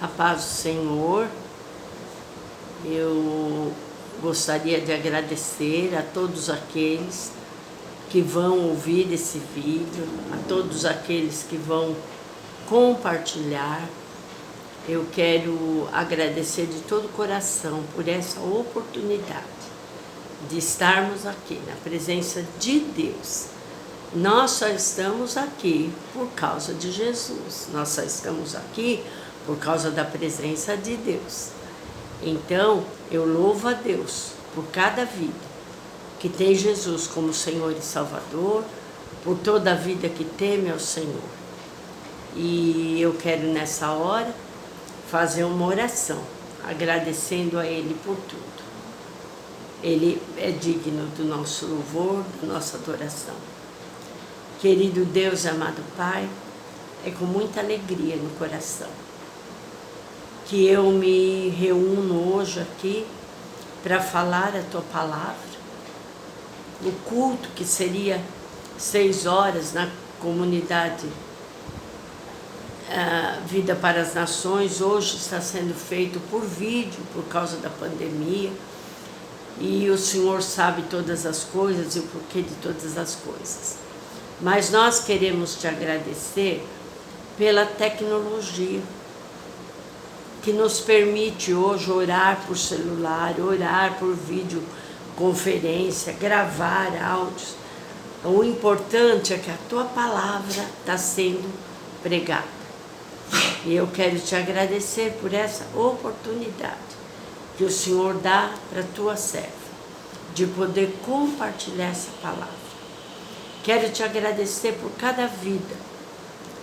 A paz do Senhor. Eu gostaria de agradecer a todos aqueles que vão ouvir esse vídeo, a todos aqueles que vão compartilhar. Eu quero agradecer de todo o coração por essa oportunidade de estarmos aqui na presença de Deus. Nós só estamos aqui por causa de Jesus, nós só estamos aqui por causa da presença de Deus. Então, eu louvo a Deus por cada vida que tem Jesus como Senhor e Salvador, por toda a vida que teme ao Senhor. E eu quero nessa hora fazer uma oração, agradecendo a Ele por tudo. Ele é digno do nosso louvor, da nossa adoração. Querido Deus, amado Pai, é com muita alegria no coração que eu me reúno hoje aqui para falar a Tua palavra. O culto que seria 6 horas na comunidade Vida para as Nações, hoje está sendo feito por vídeo por causa da pandemia. E o Senhor sabe todas as coisas e o porquê de todas as coisas. Mas nós queremos te agradecer pela tecnologia que nos permite hoje orar por celular, orar por videoconferência, gravar áudios. O importante é que a Tua palavra está sendo pregada. E eu quero te agradecer por essa oportunidade que o Senhor dá para a Tua serva, de poder compartilhar essa palavra. Quero te agradecer por cada vida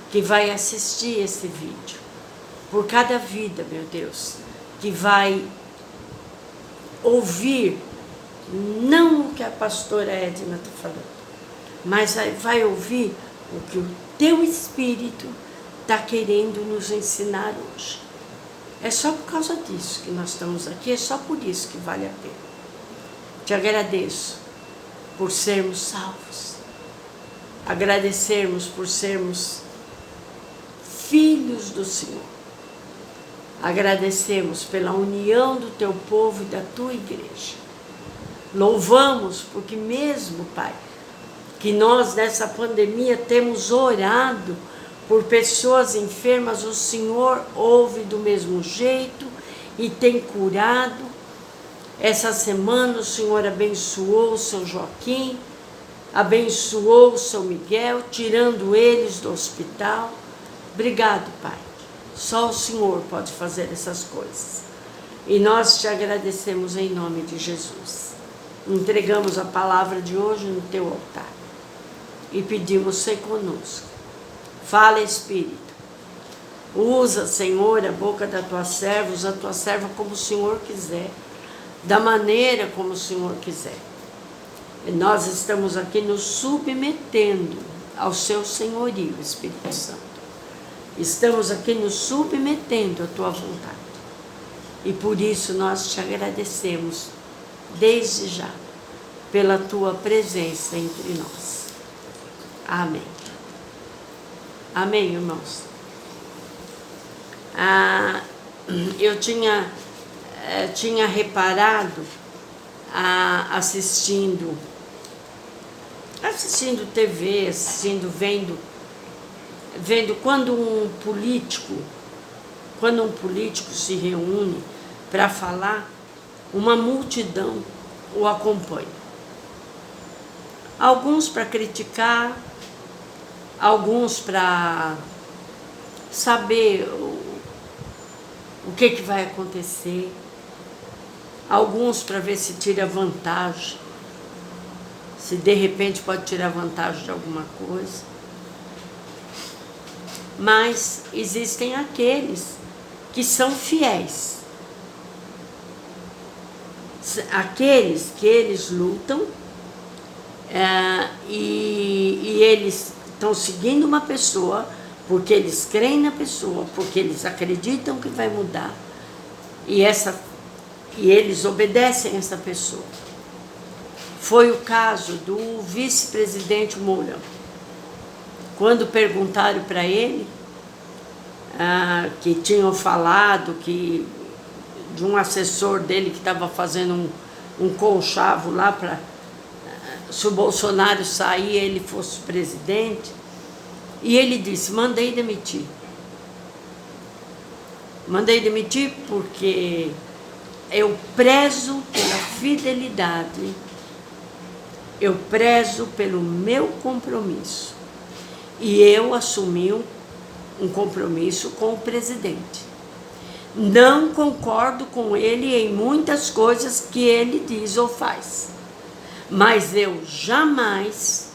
que vai assistir esse vídeo, por cada vida, meu Deus, que vai ouvir, não o que a pastora Edna está falando, mas vai ouvir o que o Teu Espírito está querendo nos ensinar hoje. É só por causa disso que nós estamos aqui, é só por isso que vale a pena. Te agradeço por sermos salvos, agradecermos por sermos filhos do Senhor, agradecemos pela união do Teu povo e da Tua igreja. Louvamos porque mesmo, Pai, que nós nessa pandemia temos orado por pessoas enfermas, o Senhor ouve do mesmo jeito e tem curado. Essa semana o Senhor abençoou o São Joaquim, abençoou o São Miguel, tirando eles do hospital. Obrigado, Pai. Só o Senhor pode fazer essas coisas. E nós te agradecemos em nome de Jesus. Entregamos a palavra de hoje no Teu altar e pedimos: ser conosco. Fala, Espírito. Usa, Senhor, a boca da Tua serva, usa a Tua serva como o Senhor quiser, da maneira como o Senhor quiser. E nós estamos aqui nos submetendo ao Seu senhorio, Espírito Santo. Estamos aqui nos submetendo à Tua vontade. E por isso nós te agradecemos, desde já, pela Tua presença entre nós. Amém. Amém, irmãos? Eu tinha reparado, assistindo TV, vendo quando um político se reúne para falar, uma multidão o acompanha. Alguns para criticar, alguns para saber o que vai acontecer, alguns para ver se tira vantagem, se de repente pode tirar vantagem de alguma coisa. Mas existem aqueles que são fiéis, aqueles que eles lutam e eles estão seguindo uma pessoa porque eles creem na pessoa, porque eles acreditam que vai mudar e eles obedecem essa pessoa. Foi o caso do vice-presidente Mourão. Quando perguntaram para ele que tinham falado que de um assessor dele que estava fazendo um conchavo lá para se o Bolsonaro sair, ele fosse presidente. E ele disse: mandei demitir. Mandei demitir porque eu prezo pela fidelidade, eu prezo pelo meu compromisso. E eu assumi um compromisso com o presidente. Não concordo com ele em muitas coisas que ele diz ou faz, mas eu jamais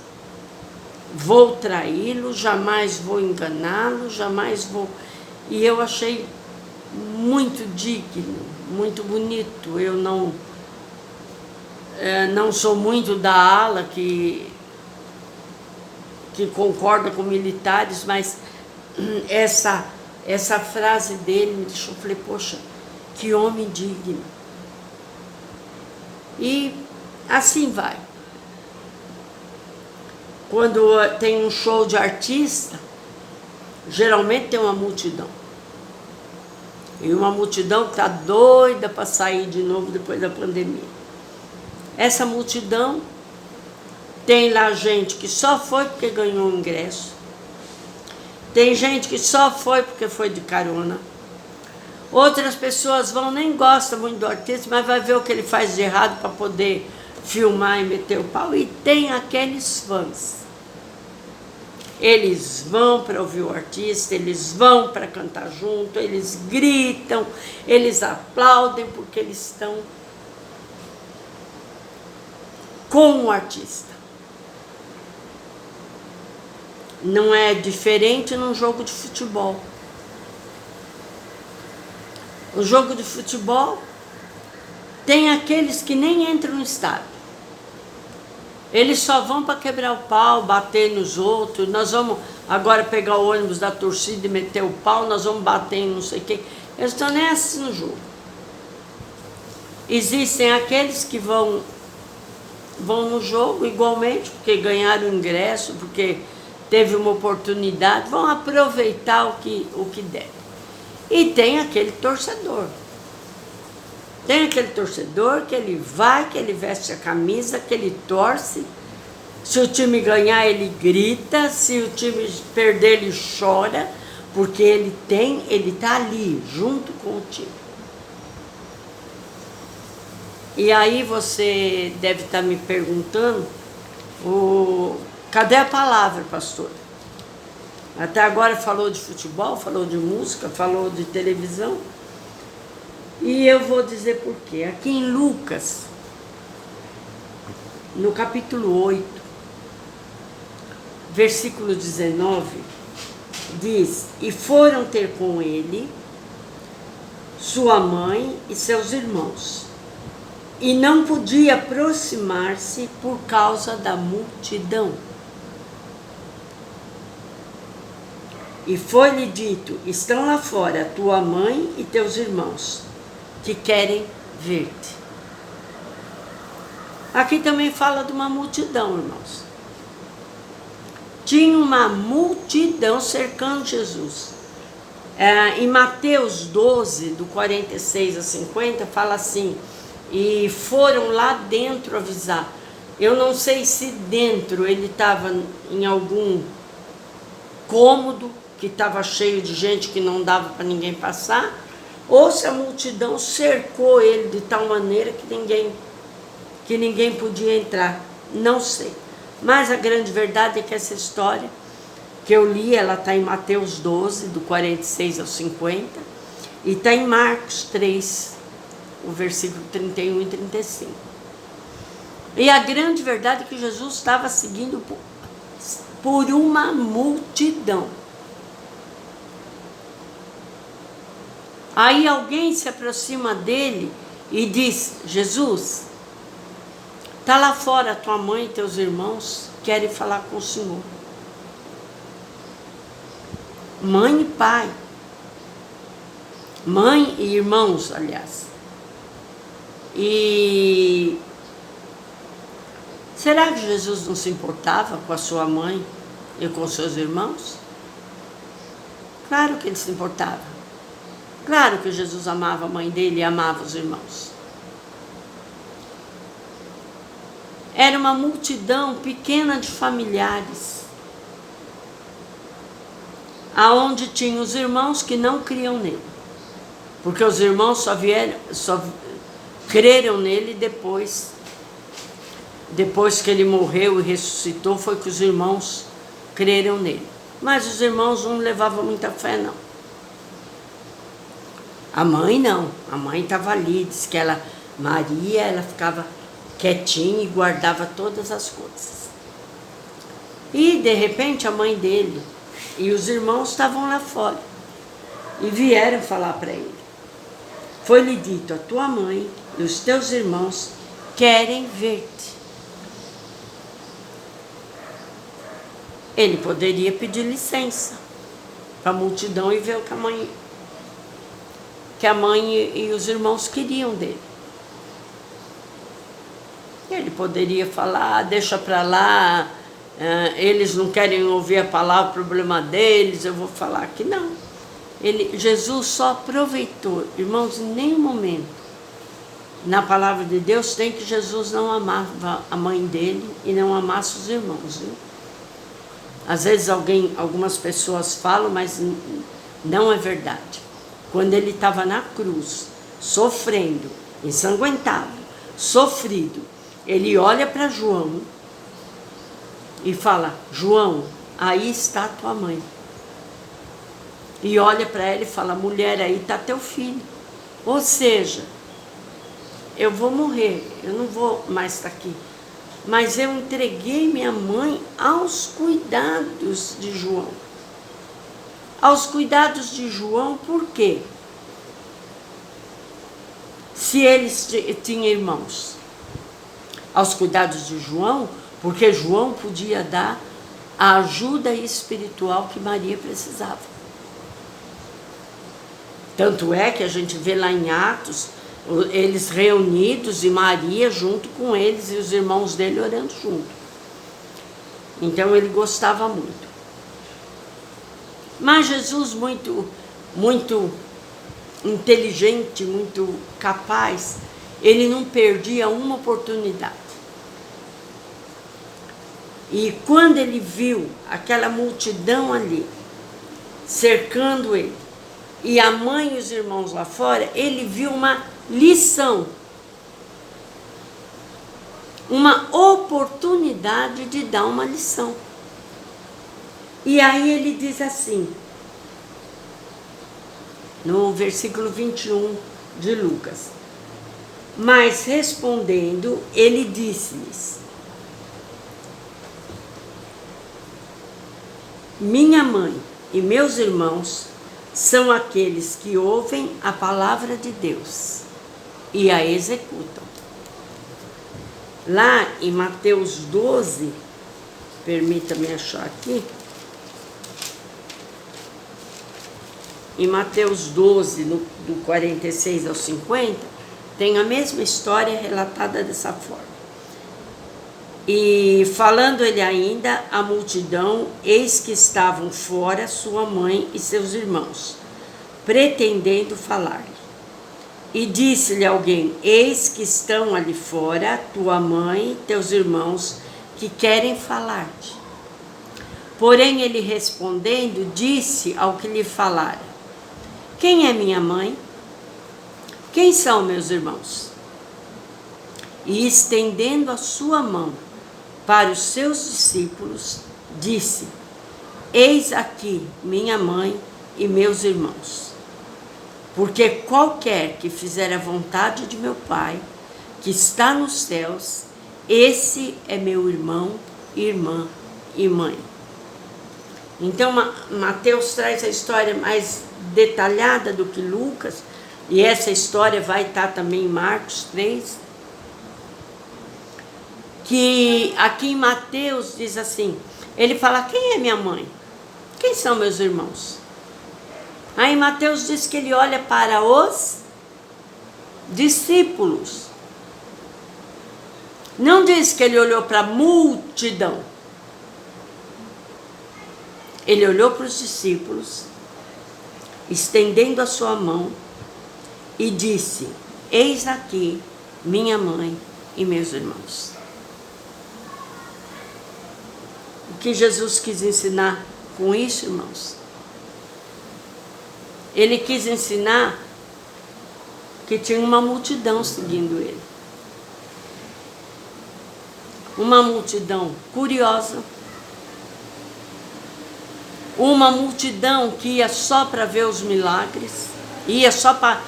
vou traí-lo, jamais vou enganá-lo, jamais vou... E eu achei muito digno, muito bonito. Eu não sou muito da ala que concorda com militares, mas essa frase dele me deixou, falei, poxa, que homem digno. E assim vai. Quando tem um show de artista, geralmente tem uma multidão. E uma multidão que está doida para sair de novo depois da pandemia. Essa multidão tem lá gente que só foi porque ganhou o ingresso. Tem gente que só foi porque foi de carona. Outras pessoas vão, nem gostam muito do artista, mas vai ver o que ele faz de errado para poder filmar e meter o pau. E tem aqueles fãs. Eles vão para ouvir o artista, eles vão para cantar junto, eles gritam, eles aplaudem porque eles estão com o artista. Não é diferente num jogo de futebol. O jogo de futebol tem aqueles que nem entram no estádio. Eles só vão para quebrar o pau, bater nos outros. Nós vamos agora pegar o ônibus da torcida e meter o pau, nós vamos bater em não sei quem. Eles estão nem assim no jogo. Existem aqueles que vão no jogo igualmente, porque ganharam o ingresso, porque teve uma oportunidade, vão aproveitar o que der. E tem aquele torcedor. Tem aquele torcedor que ele vai, que ele veste a camisa, que ele torce. Se o time ganhar, ele grita. Se o time perder, ele chora. Porque ele está ali, junto com o time. E aí você deve estar me perguntando, cadê a palavra, pastor? Até agora falou de futebol, falou de música, falou de televisão. E eu vou dizer por quê. Aqui em Lucas, no capítulo 8, versículo 19, diz: e foram ter com ele sua mãe e seus irmãos, e não podia aproximar-se por causa da multidão. E foi-lhe dito: estão lá fora tua mãe e teus irmãos, que querem ver-te. Aqui também fala de uma multidão, irmãos. Tinha uma multidão cercando Jesus. Em Mateus 12, do 46 a 50, fala assim: e foram lá dentro avisar. Eu não sei se dentro ele estava em algum cômodo, que estava cheio de gente que não dava para ninguém passar, ou se a multidão cercou ele de tal maneira que ninguém podia entrar. Não sei. Mas a grande verdade é que essa história que eu li, ela está em Mateus 12, do 46 ao 50, e está em Marcos 3, o versículo 31 e 35. E a grande verdade é que Jesus estava seguindo por uma multidão. Aí alguém se aproxima dele e diz: Jesus, está lá fora tua mãe e teus irmãos, querem falar com o Senhor. Mãe e pai. Mãe e irmãos, aliás. E será que Jesus não se importava com a sua mãe e com seus irmãos? Claro que ele se importava. Claro que Jesus amava a mãe dele e amava os irmãos. Era uma multidão pequena de familiares, aonde tinha os irmãos que não criam nele, porque os irmãos só creram nele depois que ele morreu e ressuscitou, foi que os irmãos creram nele. Mas os irmãos não levavam muita fé, não. A mãe não, a mãe estava ali, diz que Maria, ela ficava quietinha e guardava todas as coisas. E de repente a mãe dele e os irmãos estavam lá fora e vieram falar para ele: foi-lhe dito, a tua mãe e os teus irmãos querem ver-te. Ele poderia pedir licença para a multidão e ver o que a mãe e os irmãos queriam dele. Ele poderia falar: deixa para lá, eles não querem ouvir a palavra, o problema deles, eu vou falar que não. Jesus só aproveitou, irmãos, em nenhum momento na palavra de Deus tem que Jesus não amava a mãe dele e não amasse os irmãos, viu? Às vezes algumas pessoas falam, mas não é verdade. Quando ele estava na cruz, sofrendo, ensanguentado, sofrido, ele olha para João e fala: João, aí está tua mãe. E olha para ela e fala: mulher, aí está teu filho. Ou seja, eu vou morrer, eu não vou mais estar aqui. Mas eu entreguei minha mãe aos cuidados de João. Aos cuidados de João, por quê? Se eles tinham irmãos. Aos cuidados de João, porque João podia dar a ajuda espiritual que Maria precisava. Tanto é que a gente vê lá em Atos, eles reunidos e Maria junto com eles e os irmãos dele orando junto. Então ele gostava muito. Mas Jesus, muito inteligente, muito capaz, ele não perdia uma oportunidade. E quando ele viu aquela multidão ali, cercando ele, e a mãe e os irmãos lá fora, ele viu uma lição, uma oportunidade de dar uma lição. E aí ele diz assim, no versículo 21 de Lucas: mas respondendo, ele disse-lhes: minha mãe e meus irmãos são aqueles que ouvem a palavra de Deus e a executam. Lá em Mateus 12, permita-me achar aqui, em Mateus 12, do 46 ao 50, tem a mesma história relatada dessa forma. E falando ele ainda, a multidão, eis que estavam fora sua mãe e seus irmãos, pretendendo falar-lhe. E disse-lhe alguém: eis que estão ali fora tua mãe e teus irmãos, que querem falar-te. Porém ele respondendo, disse ao que lhe falara: quem é minha mãe? Quem são meus irmãos? E estendendo a sua mão para os seus discípulos, disse: eis aqui minha mãe e meus irmãos. Porque qualquer que fizer a vontade de meu Pai, que está nos céus, esse é meu irmão, irmã e mãe. Então Mateus traz a história mais detalhada do que Lucas, e essa história vai estar também em Marcos 3, que aqui em Mateus diz assim, ele fala: quem é minha mãe? Quem são meus irmãos? Aí Mateus diz que ele olha para os discípulos. Não diz que ele olhou para a multidão. Ele olhou para os discípulos estendendo a sua mão, e disse: eis aqui minha mãe e meus irmãos. O que Jesus quis ensinar com isso, irmãos? Ele quis ensinar que tinha uma multidão seguindo ele. Uma multidão curiosa. Uma multidão que ia só para ver os milagres. Ia só para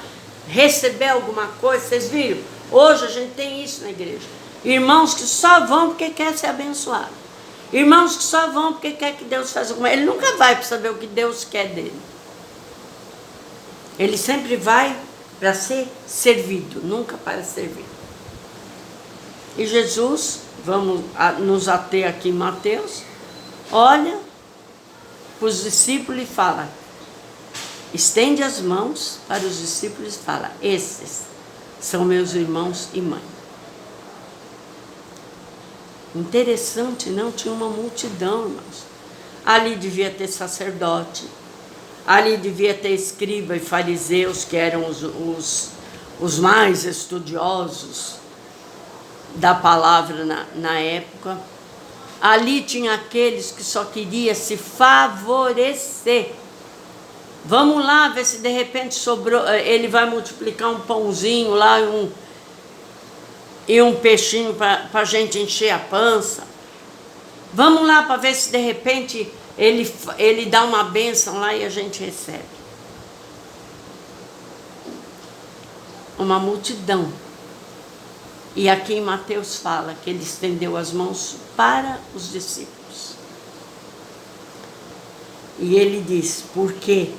receber alguma coisa. Vocês viram? Hoje a gente tem isso na igreja. Irmãos que só vão porque quer ser abençoado. Irmãos que só vão porque quer que Deus faça alguma coisa. Ele nunca vai para saber o que Deus quer dele. Ele sempre vai para ser servido, nunca para servir. E Jesus, vamos nos ater aqui em Mateus, olha para os discípulos e fala, estende as mãos para os discípulos e fala, esses são meus irmãos e mãe. Interessante, não? Tinha uma multidão, irmãos. Ali devia ter sacerdote, ali devia ter escriba e fariseus, que eram os mais estudiosos da palavra na época. Ali tinha aqueles que só queriam se favorecer. Vamos lá ver se de repente sobrou, ele vai multiplicar um pãozinho lá e um peixinho para a gente encher a pança. Vamos lá para ver se de repente ele dá uma bênção lá e a gente recebe. Uma multidão. E aqui em Mateus fala que ele estendeu as mãos para os discípulos. E ele diz, porque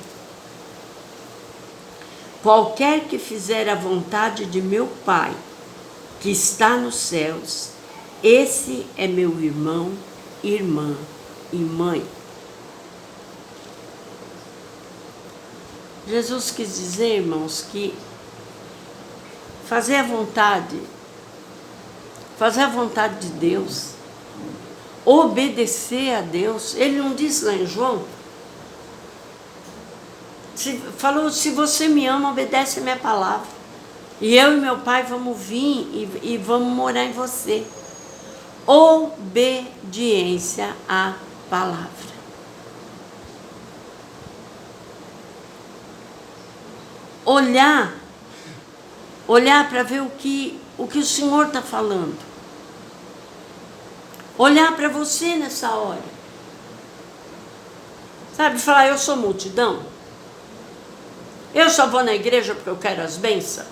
qualquer que fizer a vontade de meu Pai, que está nos céus, esse é meu irmão, irmã e mãe. Jesus quis dizer, irmãos, que fazer a vontade de Deus, obedecer a Deus, ele não disse lá em João, falou, se você me ama, obedece a minha palavra. E eu e meu pai vamos vir e vamos morar em você. Obediência à palavra. Olhar para ver o que o Senhor está falando. Olhar para você nessa hora. Sabe, falar, eu sou multidão. Eu só vou na igreja porque eu quero as bênçãos.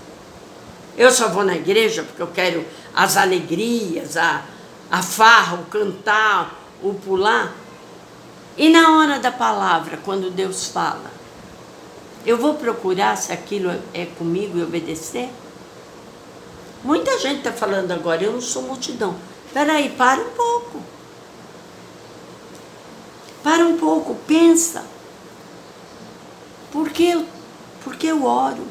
Eu só vou na igreja porque eu quero as alegrias, a farra, o cantar, o pular. E na hora da palavra, quando Deus fala, eu vou procurar se aquilo é comigo e obedecer? Muita gente está falando agora, eu não sou multidão. Espera aí, para um pouco. Para um pouco, pensa. Por que eu oro?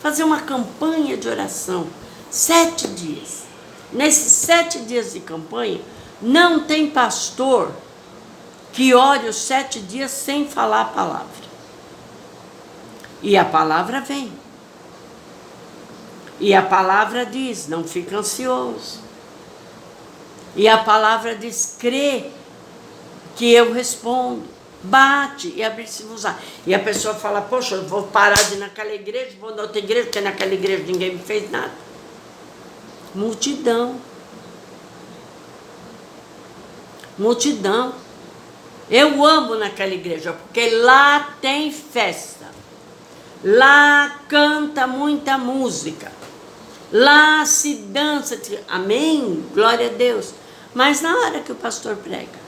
Fazer uma campanha de oração, 7 dias. Nesses 7 dias de campanha, não tem pastor que ore os 7 dias sem falar a palavra. E a palavra vem. E a palavra diz, não fica ansioso. E a palavra diz, crê que eu respondo. Bate e abre-se-vos-á. E a pessoa fala, poxa, eu vou parar de ir naquela igreja, vou na outra igreja, porque naquela igreja ninguém me fez nada. Multidão. Multidão. Eu amo naquela igreja, porque lá tem festa. Lá canta muita música. Lá se dança. Amém? Glória a Deus. Mas na hora que o pastor prega,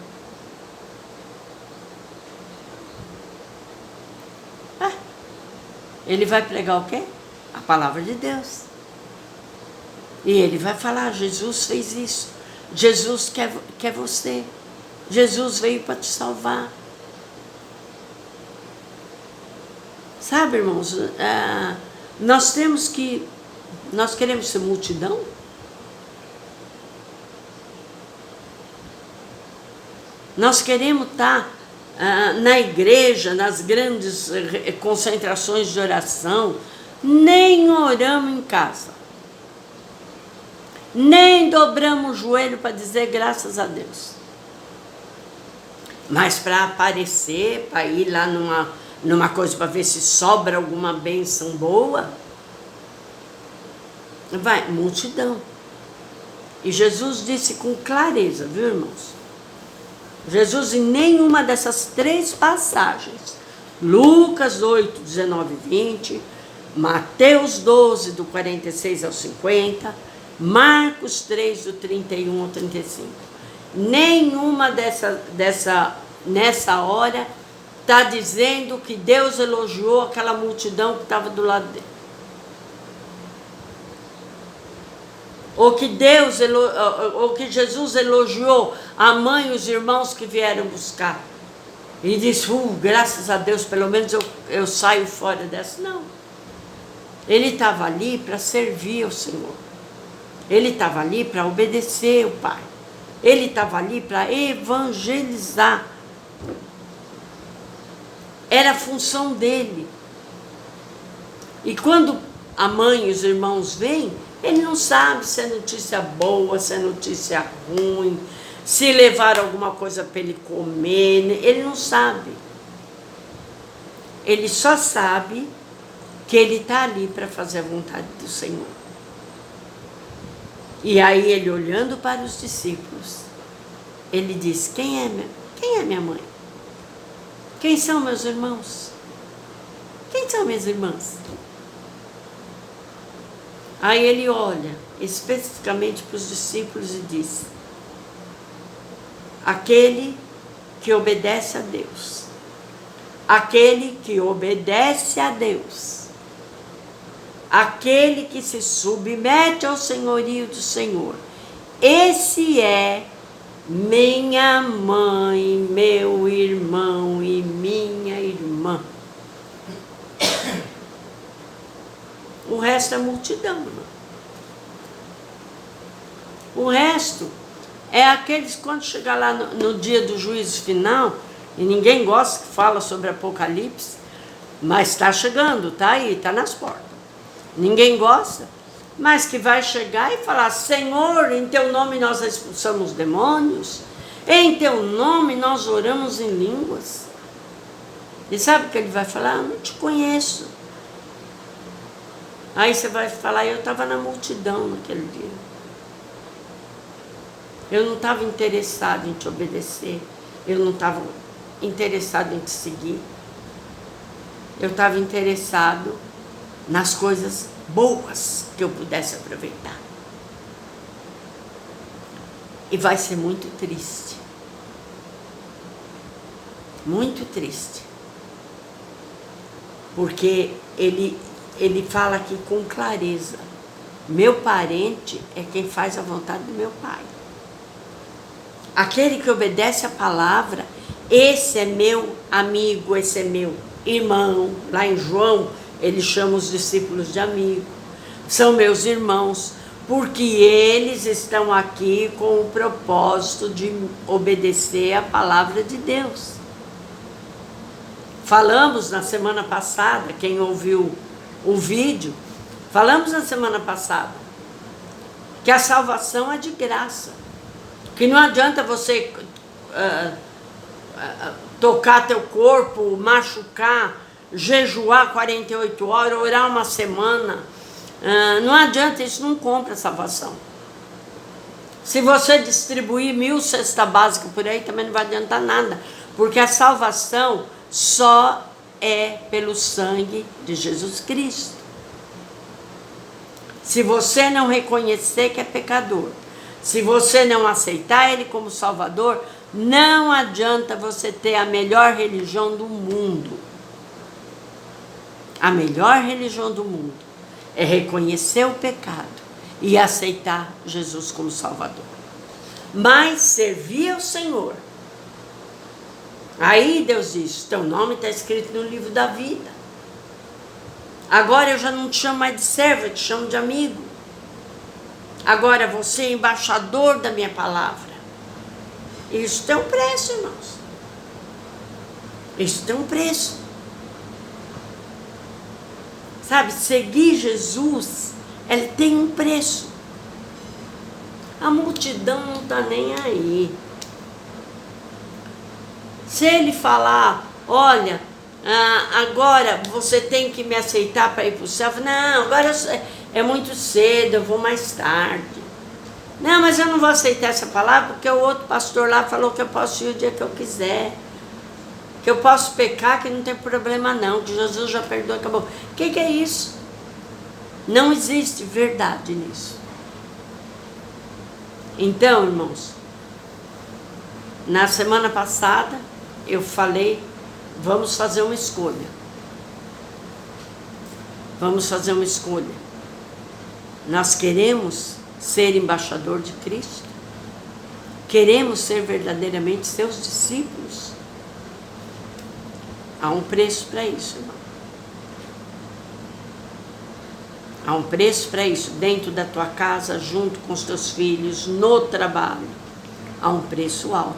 ele vai pregar o quê? A palavra de Deus. E ele vai falar, Jesus fez isso. Jesus quer você. Jesus veio para te salvar. Sabe, irmãos, nós queremos ser multidão? Nós queremos estar na igreja, nas grandes concentrações de oração, nem oramos em casa. Nem dobramos o joelho para dizer graças a Deus. Mas para aparecer, para ir lá numa coisa para ver se sobra alguma bênção boa, vai, multidão. E Jesus disse com clareza, viu, irmãos? Jesus, em nenhuma dessas 3 passagens, Lucas 8, 19 e 20, Mateus 12, do 46 ao 50, Marcos 3, do 31 ao 35, nenhuma nessa hora está dizendo que Deus elogiou aquela multidão que estava do lado dele. Ou que Jesus elogiou a mãe e os irmãos que vieram buscar. E disse, graças a Deus, pelo menos eu saio fora dessa. Não. Ele estava ali para servir ao Senhor. Ele estava ali para obedecer o Pai. Ele estava ali para evangelizar. Era a função dele. E quando a mãe e os irmãos vêm, ele não sabe se é notícia boa, se é notícia ruim, se levar alguma coisa para ele comer. Ele não sabe. Ele só sabe que ele está ali para fazer a vontade do Senhor. E aí ele, olhando para os discípulos, ele diz, quem é minha mãe? Quem são meus irmãos? Quem são minhas irmãs? Aí ele olha especificamente para os discípulos e diz, aquele que obedece a Deus, aquele que obedece a Deus, aquele que se submete ao senhorio do Senhor, esse é minha mãe, meu irmão e minha irmã. O resto é multidão, irmão. O resto é aqueles, quando chegar lá no dia do juízo final, e ninguém gosta que fala sobre Apocalipse, mas está chegando, está aí, está nas portas. Ninguém gosta, mas que vai chegar e falar, Senhor, em teu nome nós expulsamos demônios, em teu nome nós oramos em línguas. E sabe o que ele vai falar? Eu não te conheço. Aí você vai falar, eu estava na multidão naquele dia. Eu não estava interessado em te obedecer. Eu não estava interessado em te seguir. Eu estava interessado nas coisas boas que eu pudesse aproveitar. E vai ser muito triste. Muito triste. Porque ele fala aqui com clareza, meu parente é quem faz a vontade do meu Pai. Aquele que obedece a palavra, esse é meu amigo, esse é meu irmão. Lá em João, ele chama os discípulos de amigo. São meus irmãos, porque eles estão aqui com o propósito de obedecer a palavra de Deus. Falamos na semana passada, quem ouviu o vídeo, falamos na semana passada, que a salvação é de graça, que não adianta você tocar teu corpo, machucar, jejuar 48 horas, orar uma semana, não adianta, isso não compra a salvação. Se você distribuir 1000 cestas básicas por aí, também não vai adiantar nada, porque a salvação só é pelo sangue de Jesus Cristo. Se você não reconhecer que é pecador, se você não aceitar Ele como Salvador, não adianta você ter a melhor religião do mundo. A melhor religião do mundo é reconhecer o pecado e aceitar Jesus como Salvador. Mas servir ao Senhor. Aí Deus diz, teu nome está escrito no livro da vida. Agora eu já não te chamo mais de servo, eu te chamo de amigo. Agora você é embaixador da minha palavra. Isso tem um preço, irmãos. Isso tem um preço. Sabe, seguir Jesus, ele tem um preço. A multidão não está nem aí. Se ele falar, olha, agora você tem que me aceitar para ir para o céu, não, agora é muito cedo, eu vou mais tarde. Não, mas eu não vou aceitar essa palavra porque o outro pastor lá falou que eu posso ir o dia que eu quiser. Que eu posso pecar, que não tem problema não, que Jesus já perdoou, acabou. O que é isso? Não existe verdade nisso. Então, irmãos, na semana passada eu falei, vamos fazer uma escolha. Vamos fazer uma escolha. Nós queremos ser embaixador de Cristo? Queremos ser verdadeiramente seus discípulos? Há um preço para isso, irmão. Há um preço para isso, dentro da tua casa, junto com os teus filhos, no trabalho. Há um preço alto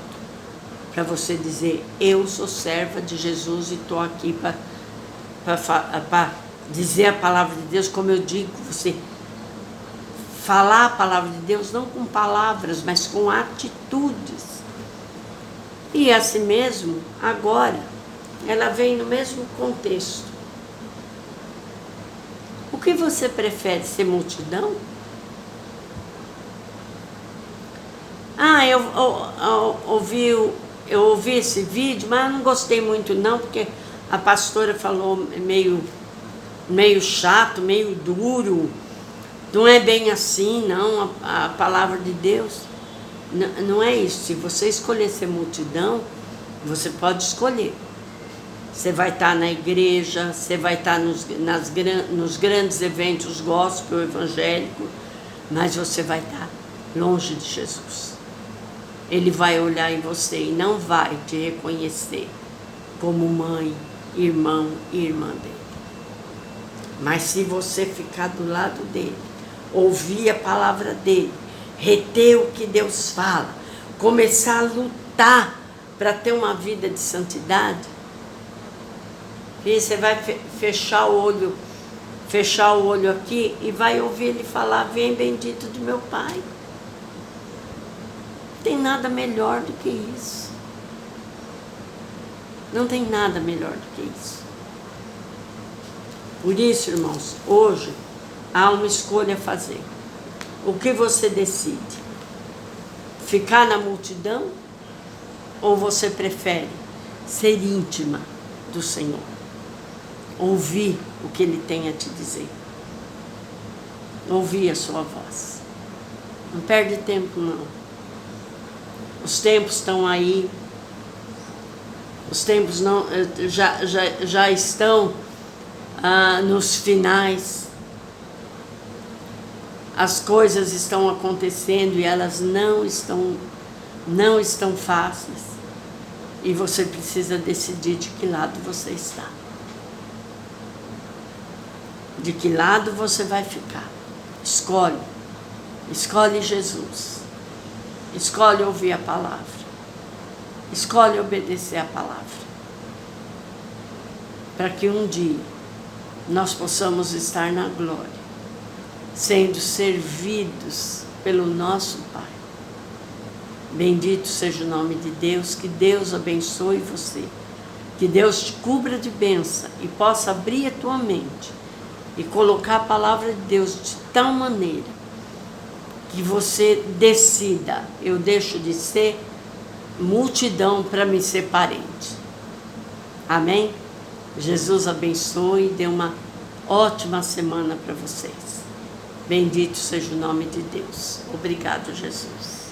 para você dizer, eu sou serva de Jesus e estou aqui para dizer a palavra de Deus, como eu digo, você falar a palavra de Deus, não com palavras, mas com atitudes. E assim mesmo, agora, ela vem no mesmo contexto. O que você prefere, ser multidão? Eu ouvi esse vídeo, mas não gostei muito não, porque a pastora falou meio chato, meio duro. Não é bem assim, não, a palavra de Deus. Não é isso. Se você escolher ser multidão, você pode escolher. Você vai estar na igreja, você vai estar nos grandes eventos gospel, evangélico, mas você vai estar longe de Jesus. Ele vai olhar em você e não vai te reconhecer como mãe, irmão e irmã dele. Mas se você ficar do lado dele, ouvir a palavra dele, reter o que Deus fala, começar a lutar para ter uma vida de santidade, e você vai fechar o olho aqui e vai ouvir ele falar, vem bendito do meu Pai. Não tem nada melhor do que isso. Não tem nada melhor do que isso. Por isso, irmãos, hoje há uma escolha a fazer. O que você decide? Ficar na multidão ou você prefere ser íntima do Senhor? Ouvir o que Ele tem a te dizer. Ouvir a sua voz. Não perde tempo, não. Os tempos estão aí. Os tempos já estão nos finais. As coisas estão acontecendo e elas não estão fáceis. E você precisa decidir de que lado você está. De que lado você vai ficar. Escolhe. Escolhe Jesus. Escolhe ouvir a palavra. Escolhe obedecer a palavra. Para que um dia nós possamos estar na glória, sendo servidos pelo nosso Pai. Bendito seja o nome de Deus, que Deus abençoe você, que Deus te cubra de bênção e possa abrir a tua mente e colocar a palavra de Deus de tal maneira que você decida, eu deixo de ser multidão para me ser parente. Amém? Jesus abençoe e dê uma ótima semana para vocês. Bendito seja o nome de Deus. Obrigado, Jesus.